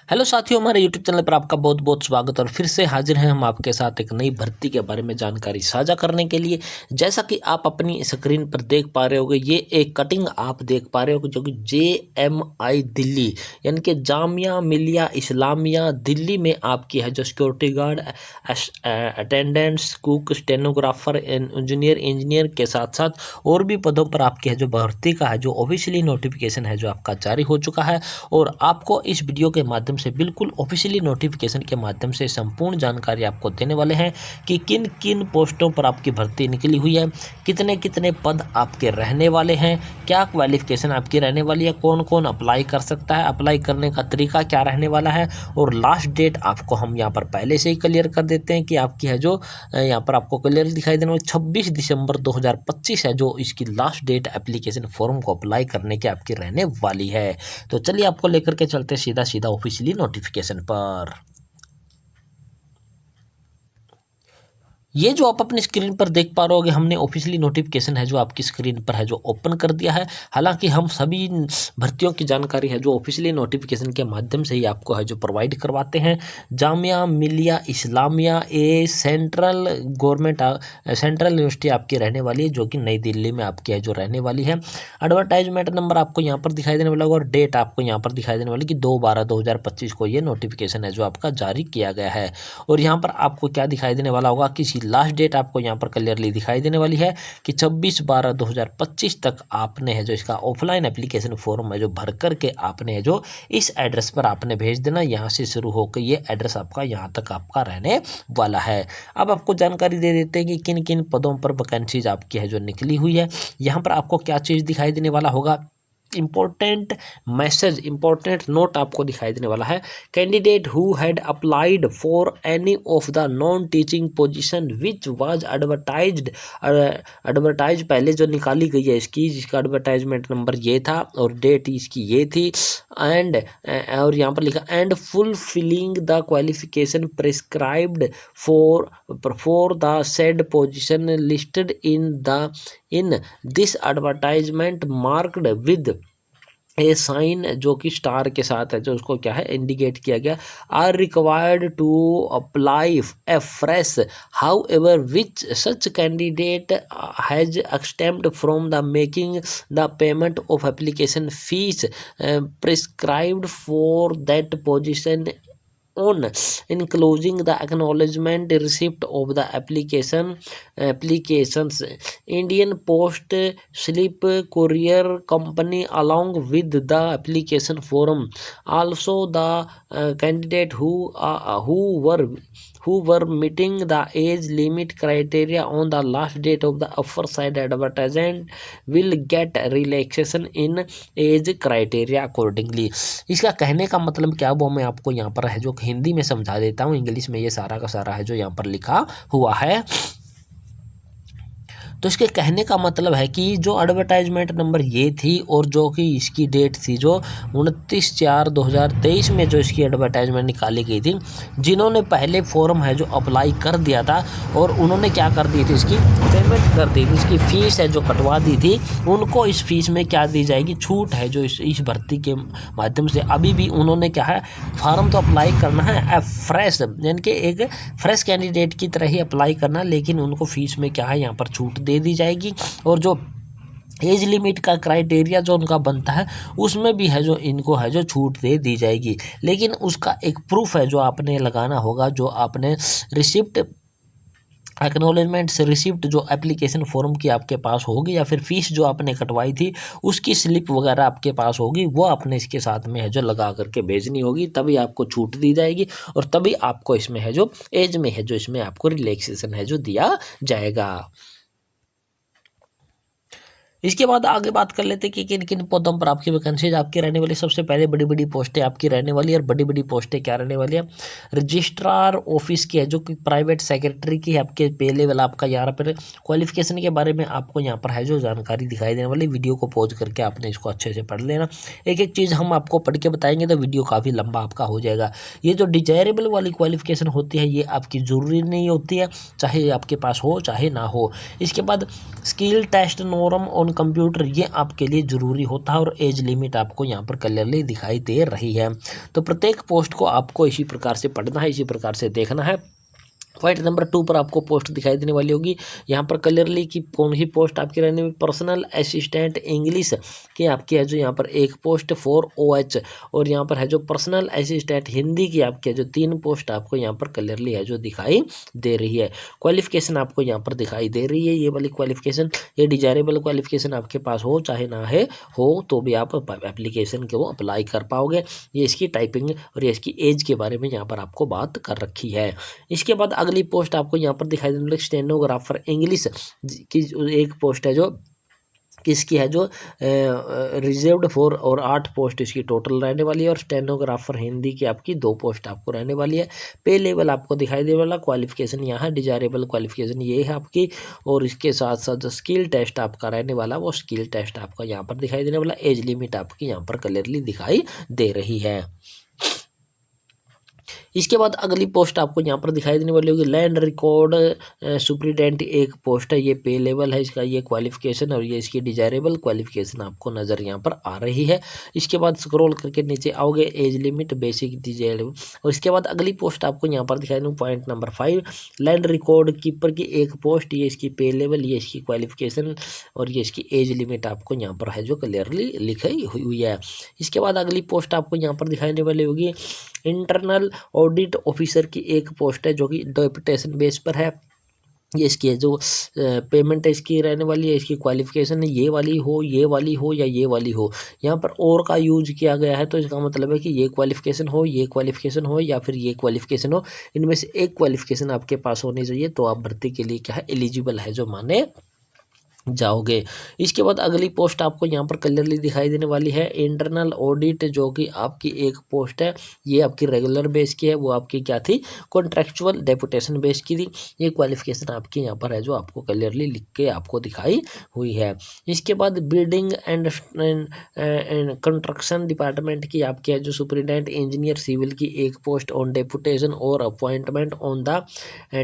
Hello साथियों, हमारे YouTube channel पर आपका बहुत बहुत स्वागत। और फिर से हाजिर हैं हम आपके साथ एक नई भर्ती के बारे में जानकारी साझा करने के लिए। जैसा कि आप अपनी स्क्रीन पर देख पा रहे होगे, ये एक कटिंग आप देख पा रहे होगे जो कि JMI दिल्ली यानी कि जामिया मिलिया इस्लामिया दिल्ली में आपकी है जो security guard, attendants, cook, stenographer, engineer के साथ साथ और भी पदों पर आपकी है जो भर्ती का है जो ऑफिशियली नोटिफिकेशन है जो आपका जारी हो चुका है। और आपको इस वीडियो के माध्यम से बिल्कुल ऑफिशियली नोटिफिकेशन के माध्यम से संपूर्ण जानकारी आपको देने वाले हैं कि किन किन पोस्टों पर आपकी भर्ती निकली हुई है, कितने कितने पद आपके रहने वाले हैं, क्या क्वालिफिकेशन आपकी रहने वाली है, कौन कौन अप्लाई कर सकता है, अप्लाई करने का तरीका क्या रहने वाला है। और लास्ट डेट आपको हम यहाँ पर पहले से ही क्लियर कर देते हैं कि आपकी है जो यहाँ पर आपको क्लियर दिखाई देने वाली 26 दिसंबर 2025 है जो इसकी लास्ट डेट एप्लीकेशन फॉर्म को अप्लाई करने की आपकी रहने वाली है। तो चलिए आपको लेकर के चलते सीधा सीधा ऑफिशियली नोटिफिकेशन पर। ये जो आप अपनी स्क्रीन पर देख पा रहे होगे, हमने ऑफिशियली नोटिफिकेशन है जो आपकी स्क्रीन पर है जो ओपन कर दिया है। हालांकि हम सभी भर्तियों की जानकारी है जो ऑफिशियली नोटिफिकेशन के माध्यम से ही आपको है जो प्रोवाइड करवाते हैं। जामिया मिलिया इस्लामिया ए सेंट्रल गवर्नमेंट सेंट्रल यूनिवर्सिटी आपकी रहने वाली है जो कि नई दिल्ली में आपकी है जो रहने वाली है। एडवर्टाइजमेंट नंबर आपको यहाँ पर दिखाई देने वाला होगा और डेट आपको यहाँ पर दिखाई देने वाली कि 2/12/2025 को ये नोटिफिकेशन है जो आपका जारी किया गया है। और यहाँ पर आपको क्या दिखाई देने वाला होगा कि लास्ट डेट आपको यहाँ पर क्लियरली दिखाई देने वाली है कि 26/12/2025 तक आपने है जो इसका ऑफलाइन एप्लीकेशन फॉर्म है जो भर करके आपने है जो इस एड्रेस पर आपने भेज देना। यहाँ से शुरू होकर ये एड्रेस आपका यहाँ तक आपका रहने वाला है। अब आपको जानकारी दे देते हैं कि किन किन पदों पर वैकेंसीज आपकी है जो निकली हुई है। यहाँ पर आपको क्या चीज़ दिखाई देने वाला होगा, इंपॉर्टेंट मैसेज, इंपॉर्टेंट नोट आपको दिखाई देने वाला है। Candidate who had applied for any of the non teaching position which was advertise पहले जो निकाली गई है इसकी, जिसका एडवर्टाइजमेंट नंबर ये था और डेट इसकी ये थी। एंड और यहाँ पर लिखा and fulfilling the qualification prescribed for the said position listed in this advertisement marked with a sign जो कि स्टार के साथ है जो उसको क्या है इंडिकेट किया गया, are required to apply a fresh however which such candidate has exempted from the making the payment of application fees prescribed for that position on enclosing the acknowledgement receipt of the applications Indian Post slip courier company along with the application form. Also the candidate who were meeting the age limit criteria on the last date of the offer side advertisement will get relaxation in age criteria accordingly. इसका कहने का मतलब क्या वो मैं आपको यहाँ पर है जो हिंदी में समझा देता हूँ। इंग्लिश में ये सारा का सारा है जो यहाँ पर लिखा हुआ है। तो इसके कहने का मतलब है कि जो एडवर्टाइजमेंट नंबर ये थी और जो कि इसकी डेट थी जो 29/4/2023 में जो इसकी एडवर्टाइजमेंट निकाली गई थी, जिन्होंने पहले फॉर्म है जो अप्लाई कर दिया था और उन्होंने क्या कर दी थी, इसकी पेमेंट कर दी थी, इसकी फ़ीस है जो कटवा दी थी, उनको इस फीस में क्या दी जाएगी, छूट है जो इस भर्ती के माध्यम से अभी भी उन्होंने क्या है फॉर्म तो अप्लाई करना है फ्रेश, यानी कि एक फ्रेश कैंडिडेट की तरह ही अप्लाई करना, लेकिन उनको फीस में क्या है यहाँ पर छूट दे दी जाएगी। और जो एज लिमिट का क्राइटेरिया जो उनका बनता है उसमें भी है जो इनको है जो छूट दे दी जाएगी। लेकिन उसका एक प्रूफ है जो आपने लगाना होगा, जो आपने रिसिप्ट एक्नॉलेजमेंट से रिसिप्ट जो एप्लीकेशन फॉर्म की आपके पास होगी या फिर फीस जो आपने कटवाई थी उसकी स्लिप वगैरह आपके पास होगी, वो आपने इसके साथ में है जो लगा करके भेजनी होगी, तभी आपको छूट दी जाएगी और तभी आपको इसमें है जो एज में है जो इसमें आपको रिलैक्सेशन है जो दिया जाएगा। इसके बाद आगे बात कर लेते हैं कि किन किन पदों पर आपकी वैकेंसीज आपकी रहने वाली। सबसे पहले बड़ी बड़ी पोस्टें आपकी रहने वाली है और बड़ी बड़ी पोस्टें क्या रहने वाली है, रजिस्ट्रार ऑफिस की है जो कि प्राइवेट सेक्रेटरी की है आपके पे लेवल आपका। यहाँ पर क्वालिफिकेशन के बारे में आपको यहाँ पर है जो जानकारी दिखाई देने वाली, वीडियो को पॉज करके आपने इसको अच्छे से पढ़ लेना। एक एक चीज़ हम आपको पढ़ के बताएंगे तो वीडियो काफ़ी लंबा आपका हो जाएगा। ये जो डिजायरेबल वाली क्वालिफिकेशन होती है ये आपकी ज़रूरी नहीं होती है, चाहे आपके पास हो चाहे ना हो। इसके बाद skill test norm on computer, ये आपके लिए ज़रूरी होता है और एज लिमिट आपको यहाँ पर क्लियरली दिखाई दे रही है। तो प्रत्येक पोस्ट को आपको इसी प्रकार से पढ़ना है, इसी प्रकार से देखना है। पॉइंट नंबर 2 पर आपको पोस्ट दिखाई देने वाली होगी यहाँ पर क्लियरली कि कौन सी पोस्ट आपकी रहने में, पर्सनल असिस्टेंट इंग्लिश की आपकी है जो यहाँ पर एक पोस्ट 4 OH, और यहाँ पर है जो पर्सनल असिस्टेंट हिंदी की आपकी है जो 3 पोस्ट आपको यहाँ पर क्लियरली है जो दिखाई दे रही है। क्वालिफिकेशन आपको यहाँ पर दिखाई दे रही है, ये वाली क्वालिफिकेशन, ये डिजायरेबल क्वालिफिकेशन आपके पास हो चाहे ना है हो तो भी आप एप्लीकेशन के वो अप्लाई कर पाओगे। ये इसकी टाइपिंग और ये इसकी एज के बारे में यहाँ पर आपको बात कर रखी है। इसके बाद अगली पोस्ट आपको यहाँ पर दिखाई देने वाली स्टेनोग्राफर इंग्लिश की एक पोस्ट है जो किसकी है जो रिजर्व्ड फॉर, और 8 पोस्ट इसकी टोटल रहने वाली है, और स्टेनोग्राफर हिंदी की आपकी 2 पोस्ट आपको रहने वाली है। पे लेवल आपको दिखाई देने वाला, क्वालिफिकेशन यहाँ है, डिजायरेबल क्वालिफिकेशन ये है आपकी, और इसके साथ साथ जो स्किल टेस्ट आपका रहने वाला वो स्किल टेस्ट आपका यहाँ पर दिखाई देने वाला। एज लिमिट आपकी यहाँ पर क्लियरली दिखाई दे रही है। इसके बाद अगली पोस्ट आपको यहाँ पर दिखाई देने वाली होगी लैंड रिकॉर्ड सुप्रिटेंडेंट, एक पोस्ट है, ये पे लेवल है इसका, ये क्वालिफिकेशन और ये इसकी डिजायरेबल क्वालिफिकेशन आपको नज़र यहाँ पर आ रही है। इसके बाद स्क्रॉल करके नीचे आओगे, एज लिमिट बेसिक डिजायरेबल, और इसके बाद अगली पोस्ट आपको यहाँ पर दिखाई दूँ point number 5 land record keeper की एक पोस्ट, ये इसकी पे लेवल, ये इसकी क्वालिफिकेशन और ये इसकी एज लिमिट आपको यहाँ पर है जो क्लियरली लिखी हुई है। इसके बाद अगली पोस्ट आपको यहाँ पर दिखाई देने वाली होगी इंटरनल ऑडिट ऑफिसर की एक पोस्ट है जो कि डेपुटेशन बेस पर है। ये इसकी है जो पेमेंट है इसकी रहने वाली है, इसकी क्वालिफिकेशन है ये वाली हो, ये वाली हो या ये वाली हो। यहाँ पर और का यूज किया गया है तो इसका मतलब है कि ये क्वालिफिकेशन हो, ये क्वालिफिकेशन हो या फिर ये क्वालिफिकेशन हो, इनमें से एक क्वालिफिकेशन आपके पास होनी चाहिए तो आप भर्ती के लिए क्या है एलिजिबल है जो माने जाओगे। इसके बाद अगली पोस्ट आपको यहाँ पर क्लियरली दिखाई देने वाली है इंटरनल ऑडिट, जो कि आपकी एक पोस्ट है, ये आपकी रेगुलर बेस की है, वो आपकी क्या थी कॉन्ट्रेक्चुअल डेपुटेशन बेस की थी। ये क्वालिफिकेशन आपकी यहाँ पर है जो आपको क्लियरली लिख के आपको दिखाई हुई है। इसके बाद बिल्डिंग एंड कंस्ट्रक्शन डिपार्टमेंट की आपकी है जो सुपरिटेंडेंट इंजीनियर सिविल की एक पोस्ट ऑन डेपुटेशन और appointment on the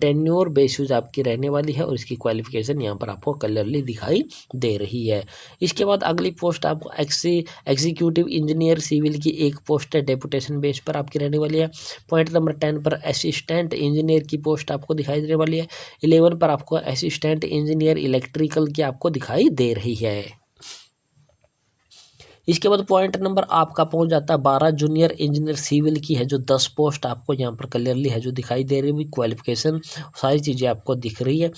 tenure basis आपकी रहने वाली है, और इसकी क्वालिफिकेशन यहाँ पर आपको क्लियरली दिखाई दे रही है। इसके बाद अगली पोस्ट आपको एग्जीक्यूटिव इंजीनियर सिविल की एक पोस्ट है, डेपुटेशन बेस पर आपकी रहने वाली है। पॉइंट नंबर 10 पर असिस्टेंट इंजीनियर की पोस्ट आपको दिखाई देने वाली है। 11 पर आपको असिस्टेंट इंजीनियर इलेक्ट्रिकल की आपको दिखाई दे रही है। इसके बाद पॉइंट नंबर आपका पहुंच जाता है 12 जूनियर इंजीनियर सिविल की है जो 10 पोस्ट आपको यहाँ पर क्लियरली है जो दिखाई दे रही है। क्वालिफिकेशन सारी चीज़ें आपको दिख रही है।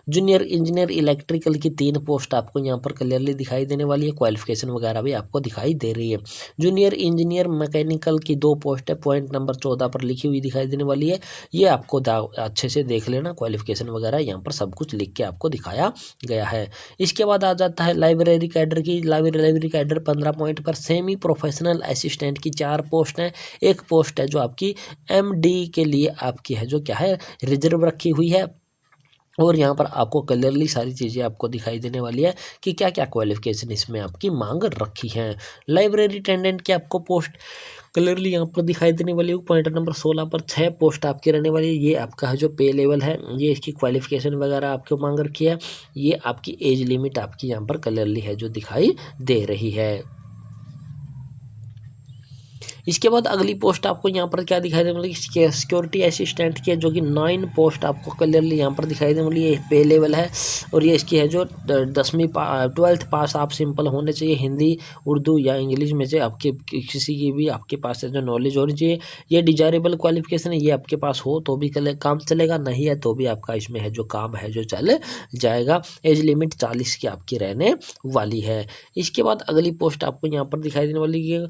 जूनियर इंजीनियर इलेक्ट्रिकल की 3 पोस्ट आपको यहाँ पर क्लियरली दिखाई देने वाली है, क्वालिफिकेशन वगैरह भी आपको दिखाई दे रही है। जूनियर इंजीनियर मैकेनिकल की 2 पोस्ट है, पॉइंट नंबर 14 पर लिखी हुई दिखाई देने वाली है। ये आपको अच्छे से देख लेना, क्वालिफिकेशन वगैरह यहाँ पर सब कुछ लिख के आपको दिखाया गया है। इसके बाद आ जाता है लाइब्रेरी कैडर की। लाइब्रेरी कैडर 15 पॉइंट पर सेमी प्रोफेशनल असिस्टेंट की 4 पोस्ट हैं। एक पोस्ट है जो आपकी MD के लिए आपकी है जो क्या है रिजर्व रखी हुई है, और यहाँ पर आपको क्लियरली सारी चीज़ें आपको दिखाई देने वाली है कि क्या क्या क्वालिफिकेशन इसमें आपकी मांग रखी है। लाइब्रेरी अटेंडेंट की आपको पोस्ट क्लियरली यहाँ पर दिखाई देने वाली है। पॉइंट नंबर 16 पर 6 पोस्ट आपकी रहने वाली है। ये आपका है जो पे लेवल है, ये इसकी क्वालिफिकेशन वगैरह आपको मांग रखी है। ये आपकी एज लिमिट आपकी यहाँ पर क्लियरली है जो दिखाई दे रही है। इसके बाद अगली पोस्ट आपको यहाँ पर क्या दिखाई देने वाली है, सिक्योरिटी असिस्टेंट की है जो कि 9 पोस्ट आपको क्लियरली यहाँ पर दिखाई देने वाली है। पे लेवल है और ये इसकी है जो 12th पास आप सिंपल होने चाहिए, हिंदी उर्दू या इंग्लिश में से आपके किसी की भी आपके पास है जो नॉलेज होनी चाहिए। ये डिजायरेबल क्वालिफिकेशन है, ये आपके पास हो तो भी काम चलेगा, नहीं है तो भी आपका इसमें है जो काम है जो चल जाएगा। एज लिमिट 40 की आपकी रहने वाली है। इसके बाद अगली पोस्ट आपको यहाँ पर दिखाई देने वाली है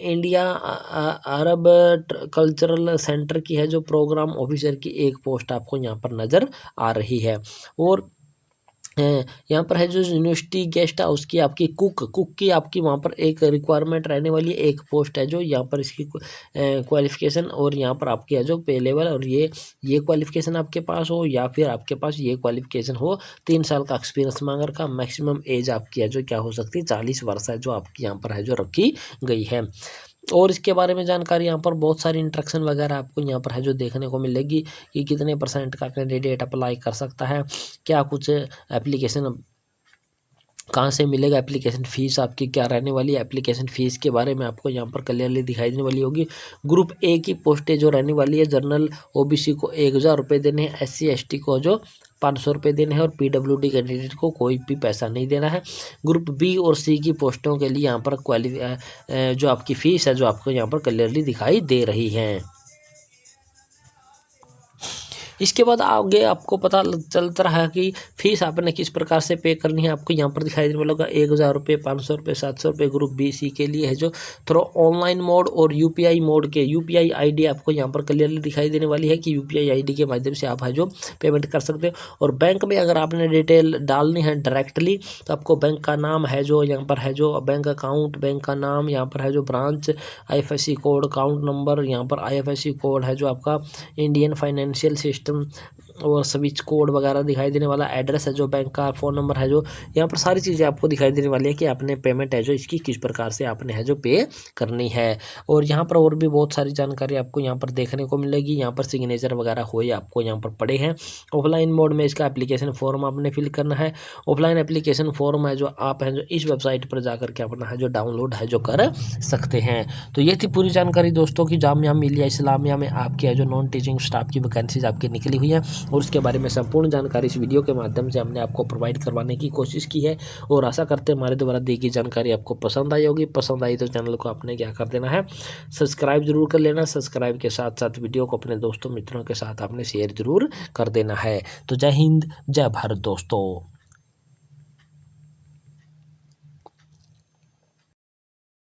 इंडिया अरब कल्चरल सेंटर की है जो प्रोग्राम ऑफिसर की एक पोस्ट आपको यहाँ पर नज़र आ रही है। और यहाँ पर है जो यूनिवर्सिटी गेस्ट हाउस की आपकी कुक की आपकी वहाँ पर एक रिक्वायरमेंट रहने वाली है। एक पोस्ट है जो यहाँ पर इसकी क्वालिफिकेशन और यहाँ पर आपकी है जो पे लेवल और ये क्वालिफिकेशन आपके पास हो या फिर आपके पास ये क्वालिफिकेशन हो। 3 साल का एक्सपीरियंस मांग रखा। मैक्सिमम एज आपकी है जो क्या हो सकती है 40 वर्ष है जो आपकी यहाँ पर है जो रखी गई है। और इसके बारे में जानकारी यहाँ पर बहुत सारी इंस्ट्रक्शन वगैरह आपको यहाँ पर है जो देखने को मिलेगी कि कितने % का कैंडिडेट अप्लाई कर सकता है, क्या कुछ एप्लीकेशन कहाँ से मिलेगा, एप्लीकेशन फ़ीस आपकी क्या रहने वाली है, एप्लीकेशन फ़ीस के बारे में आपको यहाँ पर क्लियरली दिखाई देने वाली होगी। ग्रुप ए की पोस्टें जो रहने वाली है, जनरल ओबीसी को 1000 रुपये देने हैं, SC ST को जो 500 रुपये देने हैं और PWD कैंडिडेट को कोई भी पैसा नहीं देना है। ग्रुप बी और सी की पोस्टों के लिए यहाँ पर जो आपकी फ़ीस है जो आपको यहाँ पर क्लियरली दिखाई दे रही है। इसके बाद आगे आपको पता चलता रहा कि फीस आपने किस प्रकार से पे करनी है। आपको यहाँ पर दिखाई देने वाला होगा 1000 रुपये, 500 रुपये, 700 रुपये ग्रुप बी सी के लिए है जो थ्रू ऑनलाइन मोड और UPI मोड के UPI ID आपको यहाँ पर क्लियरली दिखाई देने वाली है कि UPI ID के माध्यम से आप है जो पेमेंट कर सकते हो। और बैंक में अगर आपने डिटेल डालनी है डायरेक्टली तो आपको बैंक का नाम है जो यहाँ पर है जो बैंक अकाउंट, बैंक का नाम, यहाँ पर है जो branch, IFSC code, account number, यहाँ पर IFSC कोड है जो आपका इंडियन फाइनेंशियल सिस्टम और सभी कोड वगैरह दिखाई देने वाला, एड्रेस है जो बैंक का, फ़ोन नंबर है जो, यहाँ पर सारी चीज़ें आपको दिखाई देने वाली है कि आपने पेमेंट है जो इसकी किस प्रकार से आपने है जो पे करनी है। और यहाँ पर और भी बहुत सारी जानकारी आपको यहाँ पर देखने को मिलेगी। यहाँ पर सिग्नेचर वगैरह हुए आपको यहाँ पर पड़े हैं। ऑफलाइन मोड में इसका एप्लीकेशन फॉर्म आपने फिल करना है। ऑफलाइन एप्लीकेशन फॉर्म है जो आप है जो इस वेबसाइट पर जाकर के अपना है जो डाउनलोड है जो कर सकते हैं। तो ये थी पूरी जानकारी दोस्तों की जामिया मिलिया इस्लामिया में आपकी है जो नॉन टीचिंग स्टाफ की वैकेंसीज आपकी निकली हुई है और उसके बारे में संपूर्ण जानकारी इस वीडियो के माध्यम से हमने आपको प्रोवाइड करवाने की कोशिश की है। और आशा करते हैं हमारे द्वारा दी गई जानकारी आपको पसंद आई होगी। पसंद आई तो चैनल को आपने क्या कर देना है, सब्सक्राइब जरूर कर लेना। सब्सक्राइब के साथ साथ वीडियो को अपने दोस्तों मित्रों के साथ आपने शेयर जरूर कर देना है। तो जय हिंद, जय भारत दोस्तों।